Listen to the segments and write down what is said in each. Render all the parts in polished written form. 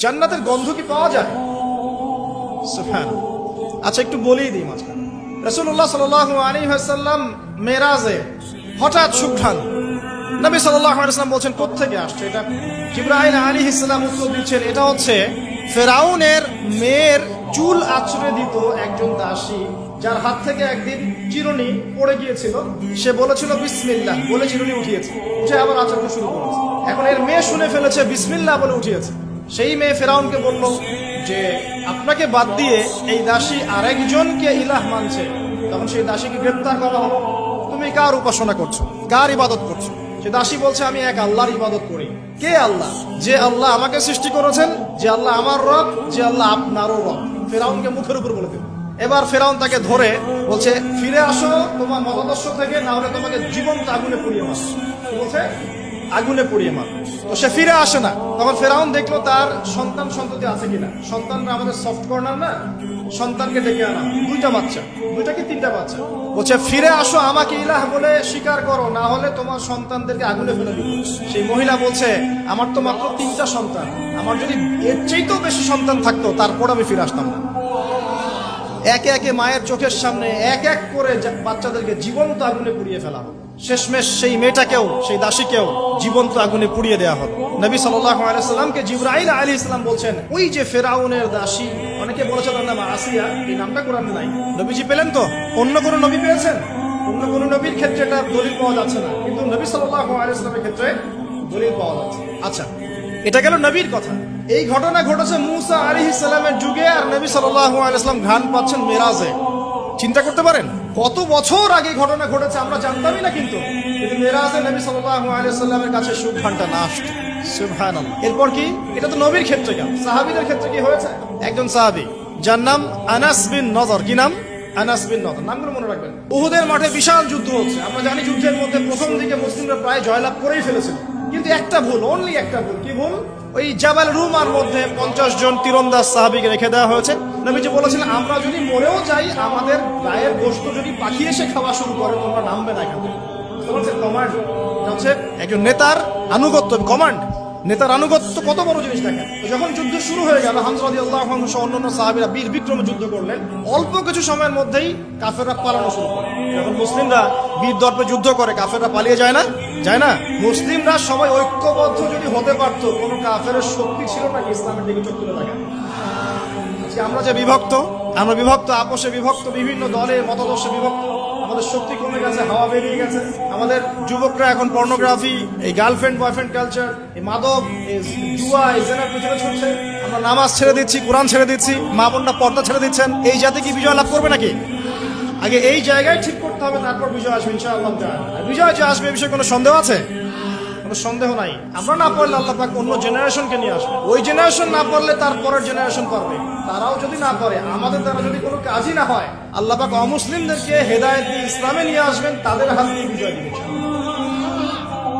জান্নাতের গন্ধ কি পাওয়া যায়? সুবহানাল্লাহ। আচ্ছা, একটু বলেই দিই মাঝখানে। রাসূলুল্লাহ সাল্লাল্লাহু আলাইহি ওয়াসাল্লাম মেরাজে হঠাৎ সুঘ্রাণ, নবী সাল্লাল্লাহু আলাইহি ওয়াসাল্লাম বলছেন কোত্থেকে আসছে এটা? জিবরাইল আলাইহিস সালাম উত্তর দিচ্ছেন, এটা হচ্ছে ফেরাউনের মেয়ের চুল আঁচড়ে দিত একজন দাসী, যার হাত থেকে একদিন চিরুনি পড়ে গিয়েছিল। সে বলেছিল বিসমিল্লাহ বলে চিরুনি উঠিয়েছে, উঠে আবার আচরণ শুরু করেছে। এখন এর মেয়ে শুনে ফেলেছে বিসমিল্লাহ বলে উঠিয়েছে। সেই মেয়ে ফেরাউনকে বলল যে আপনাকে বাদ দিয়ে এই দাসী আরেকজনকে ইলাহ মানছে। তখন সেই দাসীকে গ্রেপ্তার করা হলো। তুমি কার উপাসনা করছো, কার ইবাদত করছো? সে দাসী বলছে আমি এক আল্লাহর ইবাদত করি। কে আল্লাহ? যে আল্লাহ আমাকে সৃষ্টি করেছেন, যে আল্লাহ আমার রব, যে আল্লাহ আপনারও রব। ফেরাউনকে মুখের উপর বলে দিল। এবার ফেরাউন তাকে ধরে বলছে ফিরে আসো তোমার মতাদর্শ থেকে, না হলে তোমাকে জীবন্ত আগুনে পুড়িয়ে মার। বলছে আগুনে পুড়িয়ে মার। তো সে ফিরে আসে না। তখন ফেরাউন দেখলো তার সন্তান সন্ততি আছে কিনা। সন্তানরা আমাদের সফট কর্নার না, সন্তানকে ডেকে আনা, দুইটা বাচ্চা, দুইটা কি তিনটা বাচ্চা। বলছে ফিরে আসো, আমাকে ইলাহ বলে স্বীকার করো, না হলে তোমার সন্তানদেরকে আগুনে ফেলে দিবে। সেই মহিলা বলছে আমার তো মাত্র 3টা সন্তান, আমার যদি এর চাইতেও বেশি সন্তান থাকতো তারপর আমি ফিরে আসতাম না। একে একে মায়ের চোখের সামনে এক এক করে বাচ্চাদেরকে জীবন্ত আগুনে পুড়িয়ে ফেলা হলো। শেষমেশ সেই মেয়েটাকেও, সেই দাসীকেও জীবন্ত আগুনে পুড়িয়ে দেওয়া হলো। নবী সাল্লাল্লাহু আলাইহি ওয়াসাল্লামকে জিবরাইল আলাইহিস সালাম বলছেন ওই যে ফেরাউনের দাসী, অনেকে বলেছে তার নাম আসিয়া, এই নামটা কোরআনে নাই। নবীজি পেলেন তো? অন্য কোন নবী পেয়েছেন? অন্য কোন নবীর ক্ষেত্রে এটা দলিল পাওয়া যাচ্ছে না, কিন্তু নবী সাল্লাল্লাহু আলাইহি ওয়াসাল্লামের ক্ষেত্রে দলিল পাওয়া যাচ্ছে। আচ্ছা, এটা গেল নবীর কথা। এই ঘটনা ঘটেছে মূসা আলাইহিস সালামের যুগে, আর নবী সাল্লাল্লাহু আলাইহি ওয়াসাল্লাম ঘ্রাণ পাচ্ছেন মেরাজে। চিন্তা করতে পারেন কত বছর আগে ঘটনা ঘটেছে, আমরা জানতামই না। কিন্তু মেরাজে নবী সাল্লাল্লাহু আলাইহি ওয়াসাল্লামের কাছে সুঘ্রাণটা না আসতো। সুবহানাল্লাহ। এরপর কি? এটা তো নবীর ক্ষেত্রে গেল। সাহাবীদের ক্ষেত্রে কি হয়েছে? একজন সাহাবী যার নাম আনাস বিন নজর। কি নাম? আনাস বিন নজর। নামগুলো মনে রাখবেন। উহুদের মাঠে বিশাল যুদ্ধ হচ্ছে। আমরা জানি যুদ্ধের মধ্যে প্রথম দিকে মুসলিমরা প্রায় জয়লাভ করেই ফেলেছিল, কিন্তু একটা ভুল, অনলি একটা ভুল। কি ভুল? ওই জাবাল রুমার মধ্যে 50 জন তীরন্দাজ সাহাবীকে রেখে দেওয়া হয়েছে। নবীজি বলেছেন আমরা যদি মরেও যাই, আমাদের গায়ের গোশত যদি পাখি এসে খাওয়া শুরু করে, তোমরা নামবে না এখান থেকে। কমান্ড হচ্ছে একজন নেতার আনুগত্য। কমান্ড, নেতার আনুগত্য কত বড় জিনিস দেখেন। যখন যুদ্ধ শুরু হয়ে গেল, হামজা রাদিয়াল্লাহু আনহু সহ অন্যান্য সাহাবীরা বীর বিক্রমে যুদ্ধ করলেন। অল্প কিছু সময়ের মধ্যেই কাফেররা পালানো শুরু করে। যখন মুসলিমরা বীর দর্পে যুদ্ধ করে, কাফেররা পালিয়ে যায় না? যায় না? মুসলিমরা সবাই ঐক্যবদ্ধ যদি হতে পারত, কোনো কাফেরের শক্তি ছিল না কি ইসলামের দিকে চোখ তুলে দেখা। আমরা যে বিভক্ত, আমরা বিভক্ত, আপোষে বিভক্ত, বিভিন্ন দলে মতাদর্শে বিভক্ত। আমাদের শক্তি কমে গেছে, হাওয়া বেরিয়ে গেছে। আমাদের যুবকরা এখন পর্নোগ্রাফি, এই গার্লফ্রেন্ড বয়ফ্রেন্ড কালচার, এই মাদক, এই জুয়া, এই জেনার পিছনে ছুটছে। আমরা নামাজ ছেড়ে দিচ্ছি, কোরআন ছেড়ে দিচ্ছি, মা বোনরা পর্দা ছেড়ে দিচ্ছেন। এই জাতি কি বিজয় লাভ করবে নাকি? আগে এই জায়গায় ঠিক করতে হবে, তারপর বিজয় আসবে ইনশাআল্লাহ। বিজয় যে আসবে এ বিষয়ে কোনো সন্দেহ আছে? কোনো সন্দেহ নাই। আমরা না পড়লে আল্লাহ পাক অন্য জেনারেশনকে নিয়ে আসবে। ওই জেনারেশন না পড়লে তার পরের জেনারেশন পারবে। তারাও যদি না পারে, আমাদের দ্বারা যদি কোনো কাজই না হয়, আল্লাহ পাক অমুসলিমদেরকে হেদায়েত দিয়ে ইসলামে নিয়ে আসবেন, তাদের হাত দিয়ে বিজয় দিবেন।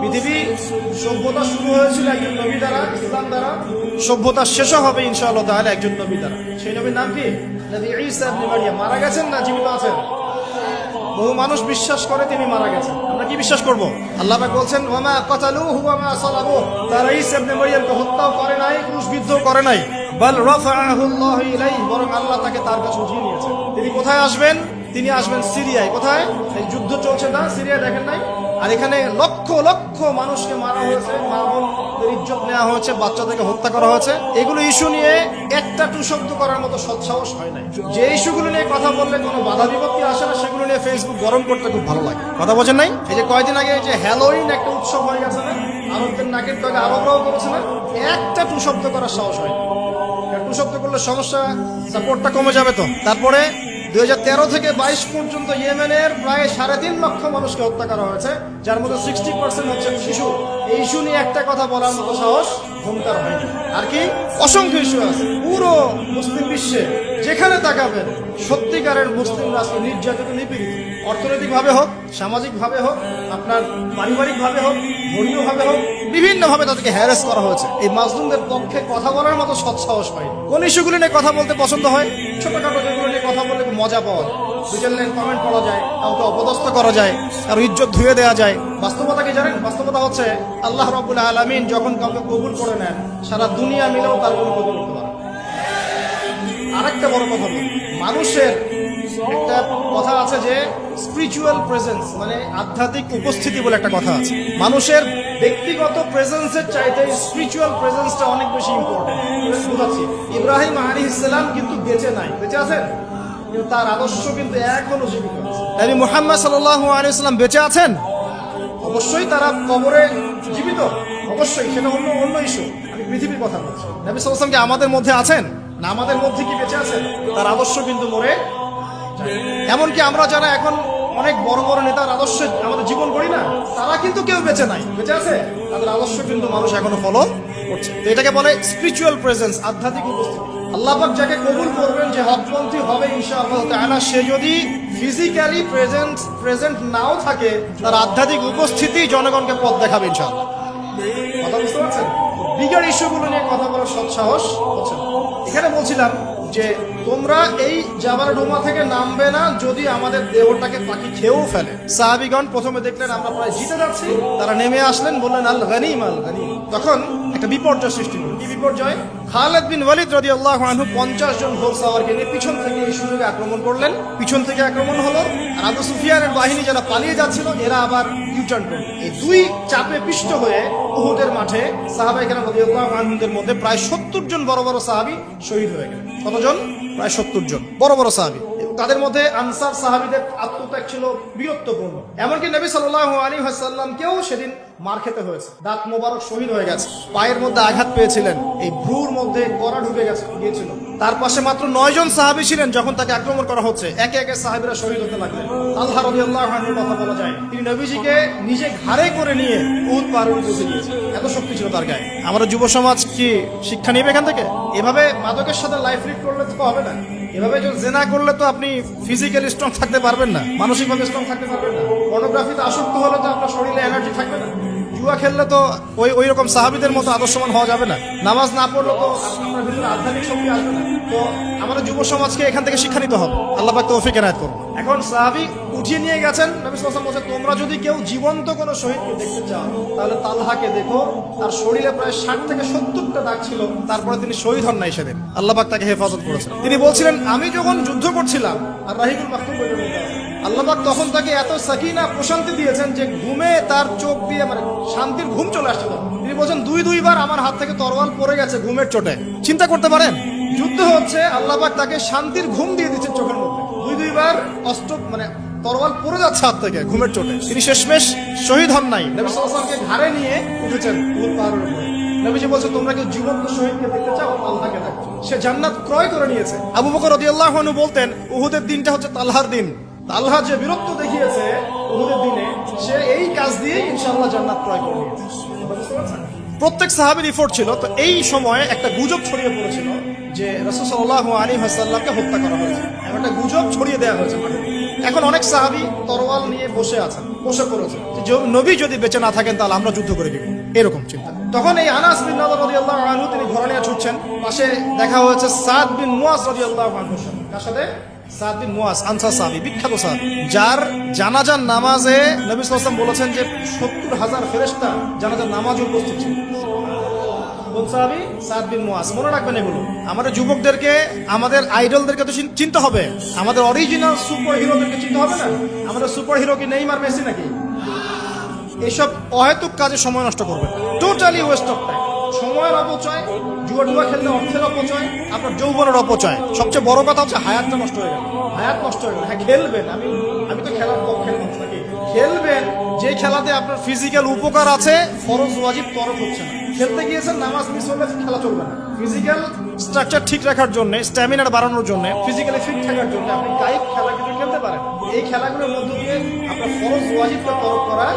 পৃথিবী সভ্যতা শুরু হয়েছিল একজন নবী দ্বারা, ইসলাম দ্বারা। সভ্যতা শেষও হবে ইনশাআল্লাহ তাআলা একজন নবী দ্বারা। সেই নবীর নাম কি? নবী ঈসা ইবনে মারইয়াম। মারা গেছেন না জীবিত আছেন? বহু মানুষ বিশ্বাস করে তিনি মারা গেছেন। আমরা কি বিশ্বাস করব? আল্লাহ পাক বলছেন ওয়ামা কাতালুহু ওয়ামা সালাবুহু, তারা ঈসা ইবনে মারইয়ামকে হত্যাও করে নাই, ক্রুশবিদ্ধও করে নাই। বাল রাফাআহু আল্লাহু ইলাইহি, বরং আল্লাহ তাকে তার কাছে উঠিয়ে নিয়েছেন। তিনি কোথায় আসবেন? তিনি আসবেন সিরিয়ায়। কোথায়? এই যুদ্ধ চলছে না, সিরিয়া দেখেন নাই? আর এখানে লক্ষ লক্ষ মানুষকে মারা হয়েছে, মা বোনদের ইজ্জত নেওয়া হয়েছে, বাচ্চাদেরকে হত্যা করা হয়েছে। এগুলো ইস্যু নিয়ে একটা টু শব্দ করার মতো সৎসাহস হয় নাই। যে ইস্যুগুলো নিয়ে কথা বললে কোনো বাধা বিপত্তি আসে না, সেগুলো নিয়ে ফেসবুক গরম করতে খুব ভালো লাগে। কথা বোঝেন নাই? এই যে কয়েকদিন আগে যে হ্যালোইন একটা উৎসব হয়ে গেছে না, আরবদের নাকের টকে আরবরাও করেছে না, একটা টু শব্দ করার সাহস হয় না। টু শব্দ করলে সমস্যা, সাপোর্টটা কমে যাবে তো। তারপরে 2013 থেকে 22 পর্যন্ত ইয়েমেনের প্রায় 3.5 লক্ষ মানুষকে হত্যা করা হয়েছে, যার মধ্যে 60% হচ্ছে শিশু। এই ইস্যু নিয়ে একটা কথা বলার মতো সাহস ঘুমকার হয়নি। আর কি অসংখ্য ইস্যু আছে পুরো মুসলিম বিশ্বে, যেখানে তাকাবেন সত্যিকারের মুসলিমরা আজকে নির্যাতিত, নিপীড়িত। অর্থনৈতিকভাবে হোক, সামাজিকভাবে হোক, আপনার পারিবারিকভাবে হোক, ধর্মীয়ভাবে হোক, বিভিন্নভাবে তাদেরকে হ্যারাস করা হয়েছে। এই মাজলুমদের পক্ষে কথা বলার মতো সৎসাহস হয়। কোন ইস্যুগুলো নিয়ে কথা বলতে পছন্দ হয়? ছোটখাটো যেগুলো নিয়ে কথা বললে মজা পাওয়া যায়। দুইজন লাইন কমেন্ট করা যায়, কাউকে অপদস্থ করা যায়, কারো ইজ্জত ধুয়ে দেওয়া যায়। বাস্তবতা কি জানেন? বাস্তবতা হচ্ছে আল্লাহ রাব্বুল আলামিন যখন কাউকে কবুল করে নেন, সারা দুনিয়া মিলেও তার কোনো কবুল করতে পারে না। আরেকটা বড় কথা বলি, মানুষের একটা কথা আছে যে স্পিরিচুয়াল প্রেজেন্স, মানে আধ্যাত্মিক উপস্থিতি বলে একটা কথা আছে। মানুষের ব্যক্তিগত প্রেজেন্সের চাইতে স্পিরিচুয়াল প্রেজেন্সটা অনেক বেশি ইম্পর্টেন্ট। বুঝাচ্ছি, ইব্রাহিম আলাইহিস সালাম কিন্তু বেঁচে নাই, বেঁচে আছেন, কিন্তু তার আদর্শ কিন্তু এখনো জীবিত আছে। নবী মুহাম্মদ সাল্লাল্লাহু আলাইহি ওয়াসাল্লাম বেঁচে আছেন, অবশ্যই তারা কবরে জীবিত, অবশ্যই, সেটা অন্য ইস্যু। আমি পৃথিবীর কথা বলছি। নবী সাল্লাল্লাহু আলাইহি ওয়াসাল্লাম কি আমাদের মধ্যে আছেন না? আমাদের মধ্যে কি বেঁচে আছেন? তার আদর্শ কিন্তু মরে যায়। এমনকি আমরা যারা এখন অনেক বড় বড় নেতার আদর্শে আমাদের জীবন করি না, তারা কিন্তু কেউ বেঁচে নাই, বেঁচে আছে, তাদের আদর্শ কিন্তু মানুষ এখনো ফলো করছে। তো এটাকে বলে স্পিরিচুয়াল প্রেজেন্স, আধ্যাত্মিক উপস্থিতি। আল্লাহ পাক যাকে কবুল করবেন, যে হকপন্থী হবে ইনশাআল্লাহ তাআলা, সে যদি ফিজিক্যালি প্রেজেন্ট নাও থাকে, তার আধ্যাত্মিক উপস্থিতি জনগণকে পথ দেখাবে ইনশাআল্লাহ। কথা বুঝতে পারছেন? বিগার ইস্যুগুলো নিয়ে কথা বলার সৎসাহস হচ্ছে না। এখানে বলছিলাম যে তোমরা এই জাবাল ডোমা থেকে নামবে না যদি আমাদের দেহটাকে পাখি খেয়েও ফেলে। সাহাবীগণ প্রথমে দেখলেন আমরা প্রায় জিতে যাচ্ছি, তারা নেমে আসলেন, বললেন আল গনিম আল গনিম। তখন একটা বিপর্যয় সৃষ্টি হলো। কি বিপর্যয়? খালিদ বিন ওয়ালিদ রাদিয়াল্লাহু আনহু 50 জন ঘোড়সাওয়ারকে নিয়ে পিছন থেকে এই সুযোগে আক্রমণ করলেন। পিছন থেকে আক্রমণ হলো, আর আবু সুফিয়ানের বাহিনী যারা পালিয়ে যাচ্ছিল এরা আবার ইউটার্ন করল। এই দুই চাপে পিষ্ট হয়ে উহুদের মাঠে সাহাবায়ে কেরাম রাদিয়াল্লাহু আনহুদের মধ্যে প্রায় 70 জন বড় বড় সাহাবী শহীদ হয়ে গেলেন। কতজন? প্রায় 70 জন বড় বড় সাহাবী। তাদের মধ্যে আনসার সাহাবীদের আত্মত্যাগ ছিল বীরত্বপূর্ণ। এমনকি নবী সাল্লাল্লাহু আলাইহি ওয়াসাল্লামকেও সেদিন মার খেতে হয়েছে। দাঁত মোবারক শহীদ হয়ে গেছে, পায়ের মধ্যে আঘাত পেয়েছিলেন, এই ভ্রুর মধ্যে কড়া ঢুকে গিয়েছিল। তার পাশে মাত্র 9 জন সাহাবী ছিলেন যখন তাকে আক্রমণ করা হচ্ছে। একে একে সাহাবীরা শহীদ হতে লাগলেন। তালহা রাদিয়াল্লাহু আনহুর কথা বলা যায়, তিনি নবীজিকে নিজে ঘাড়ে করে নিয়ে উহুদ পাহাড়ে পৌঁছে দিয়েছেন, এত শক্তি ছিল তার গায়ে। আমাদের যুব সমাজ কি শিক্ষা নেবে এখান থেকে? এভাবে মাদকের সাথে লাইফ লিড করলে তো হবে না। এভাবে যদি জেনা করলে তো আপনি ফিজিক্যালি স্ট্রং থাকতে পারবেন না, মানসিকভাবে স্ট্রং থাকতে পারবেন না। পর্নোগ্রাফিতে আসক্ত হলে তো আপনার শরীরে এনার্জি থাকবে না। জুয়া খেললে তো ওই রকম সাহাবীদের মতো আদর্শমান হওয়া যাবে না। নামাজ না পড়লে তো আপনার ভিতরে আধ্যাত্মিক শক্তি আসবে না। তো আমাদের যুব সমাজকে এখান থেকে শিক্ষা নিতে হবে। আল্লাহ পাক তৌফিক এনায়েত করুন। এখন সাহাবী উঠিয়ে নিয়ে গেছেন। নবী সাল্লাল্লাহু আলাইহি ওয়াসাল্লাম বলেছেন, তোমরা যদি কেউ জীবন্ত কোনো শহীদকে দেখতে চাও তাহলে তালহাকে দেখো। তার শরীরে প্রায় 60 থেকে 70টা দাগ ছিল, তারপরে তিনি শহীদ হন নাই সেদিন। আল্লাহ পাক তাকে হেফাজত করেছেন। তিনি বলছিলেন, আমি যখন যুদ্ধ করছিলাম, আর রাহিকুল মাকতুম বইয়ের মধ্যে আছে, আল্লাহ পাক তখন তাকে এত সাকিনা প্রশান্তি দিয়েছেন যে ঘুমে তার চোখ দিয়ে মানে শান্তির ঘুম চলে আসছিল। তিনি বলছেন, দুইবার আমার হাত থেকে তরোয়াল পড়ে গেছে ঘুমের চোটে। চিন্তা করতে পারেন, যুদ্ধ হচ্ছে, আল্লাহ পাক তাকে শান্তির ঘুম দিয়ে দিচ্ছেন চোখের মধ্যে। দুইবার অস্ত্র মানে তরোয়াল পড়ে যাচ্ছে হাত থেকে ঘুমের চোটে। তিনি শেষমেশ শহীদ হন নাই। নবী সাল্লাল্লাহু আলাইহি ওয়াসাল্লামকে ঘাড়ে নিয়ে উঠেছেন উহুদ পাহাড়ের উপরে। নবীজি বলছে, তোমরা কি জীবন্ত শহীদকে দেখতে চাও? তালহাকে দেখো। সে জান্নাত ক্রয় করে নিয়েছে। আবু বকর রাদিয়াল্লাহু আনহু বলতেন, উহুদের দিনটা হচ্ছে তালহার দিন। তালহা যে বীরত্ব দেখিয়েছে উহুদের দিনে, সে এই কাজ দিয়ে ইনশাআল্লাহ জান্নাত ক্রয় করে নিয়েছে। প্রত্যেক সাহাবীর এফোর্ট ছিল। তো এই সময়ে একটা গুজব ছড়িয়ে পড়েছিল যে রাসূল সাল্লাল্লাহু আলাইহি ওয়াসাল্লামকে হত্যা করা হয়েছে। একটা গুজব ছড়িয়ে দেওয়া হয়েছে। এখন অনেক সাহাবী তরোয়াল নিয়ে বসে পড়েছে যে নবী যদি বেঁচে না থাকেন তাহলে আমরা যুদ্ধ করে দিব, এরকম চিন্তা। তখন এই আনাস বিন নাদর রাদিয়াল্লাহু আনহু তিনি ঘোড়া নিয়ে ছুটছেন। পাশে দেখা হয়েছে সাদ বিন মুয়াজ রাদিয়াল্লাহু আনহুর সাথে। কার সাথে? সাদ বিন মুয়াজ, আনসার সাহাবী, বিখ্যাত সাহাবী, যার জানাজার নামাজে নবী সাল্লাল্লাহু আলাইহি ওয়াসাল্লাম বলেছেন যে 70,000 ফেরেশতা জানাজার নামাজে উপস্থিত ছিল। কোন সাহাবী? সাদ বিন মুয়াজ। মনে রাখবেন এগুলো। আমাদের যুবকদেরকে, আমাদের আইডলদেরকে তো চিনতে হবে, আমাদের অরিজিনাল সুপার হিরোদেরকে চিনতে হবে না। আমাদের সুপার হিরো কি নেইমার, মেসি নাকি? এইসব অহেতুক কাজে সময় নষ্ট করবেন, টোটালি ওয়েস্ট অফ টাইম। সময়ের অপচয়, জুয়া খেললে অর্থের অপচয়, আপনার যৌবনের অপচয়। সবচেয়ে বড় কথা হচ্ছে হায়াতটা নষ্ট হয়ে গেল। হায়াত নষ্ট হয়ে গেল। হ্যাঁ, খেলবেন, আমি তো খেলার পক্ষে নাকি, খেলবেন যে খেলাতে আপনার ফিজিক্যাল উপকার আছে, ফরজ ওয়াজিব তরফ হচ্ছে না। খেলতে গিয়েছেন, নামাজ মিস হলে খেলা চলবে না। ফিজিক্যাল স্ট্রাকচার ঠিক রাখার জন্য, স্ট্যামিনার বাড়ানোর জন্য, ফিজিক্যালি ফিট থাকার জন্য আপনি কায়িক খেলা কিন্তু খেলতে পারেন। এই খেলাগুলোর মধ্য দিয়ে আপনার ফরজ ওয়াজিবটা তরফ করা।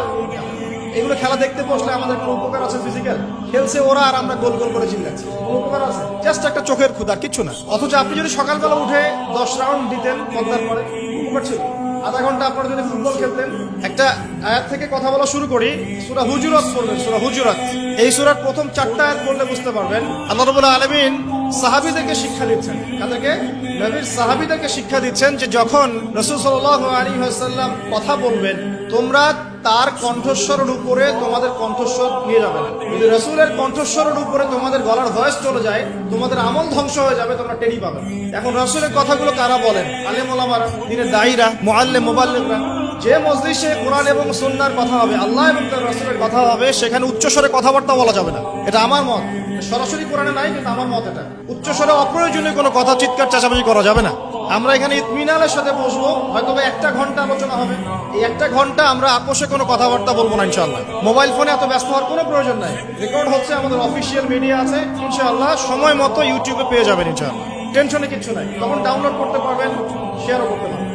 এগুলো খেলা দেখতে বসলে আমাদের কোনো উপকার আছে? ফিজিক্যাল খেলছে ওরা আর আমরা গোল গোল করে চিল্লাচ্ছি, কোনো উপকার আছে? জাস্ট একটা চোখের ক্ষুধা, কিচ্ছু না। অথচ আপনি যদি সকালবেলা উঠে 10 রাউন্ড দিতেন পদ্মার পরে, উপকার ছিল। আধা ঘন্টা আপনারা যদি ফুটবল খেলতেন। একটা আয়াত থেকে কথা বলা শুরু করি। সূরা হুজুরাত পড়বেন, সূরা হুজুরাত। এই সূরার প্রথম 4টা আয়াত পড়লে বুঝতে পারবেন আল্লাহ রাব্বুল আলামিন সাহাবীদেরকে শিক্ষা দিচ্ছেন। কাদেরকে? নবীর সাহাবীদেরকে শিক্ষা দিচ্ছেন যে যখন রাসূল সাল্লাল্লাহু আলাইহি ওয়াসাল্লাম কথা বলবেন, তোমরা তার কণ্ঠস্বরের উপরে তোমাদের কণ্ঠস্বর নিয়ে যাবে না। যদি রাসূলের কণ্ঠস্বরের উপরে তোমাদের গলার ভয়েস চলে যায়, তোমাদের আমল ধ্বংস হয়ে যাবে, তোমরা টেরি পাবে না। এখন রাসূলের কথাগুলো কারা বলেন? আলেম ওলামারা, দিনের দায়ীরা, মুআল্লিম, মুবাল্লিগরা। যে মজলিসে কোরআন এবং সুন্নাহর কথা হবে, আল্লাহ এবং তার রাসূলের কথা হবে, সেখানে উচ্চস্বরে কথাবার্তা বলা যাবে না। এটা আমার মত, সরাসরি কোরআনে নাই, কিন্তু আমার মত এটা। উচ্চস্বরে অপ্রয়োজনীয় কোনো কথা চিৎকার চেঁচামেচি করা যাবে না। আমরা এখানে ইতমিনানের সাথে বসবো, হয়তো 1 ঘন্টা আলোচনা হবে। এই 1 ঘন্টা আমরা আপোষে কোনো কথাবার্তা বলবো না ইনশাআল্লাহ। মোবাইল ফোনে এত ব্যস্ত হওয়ার কোনো প্রয়োজন নাই। রেকর্ড হচ্ছে, আমাদের অফিসিয়াল মিডিয়া আছে, ইনশাআল্লাহ সময় মতো ইউটিউবে পেয়ে যাবেন ইনশাআল্লাহ। টেনশনে কিচ্ছু নাই, তখন ডাউনলোড করতে পারবেন, শেয়ারও করতে পারবেন।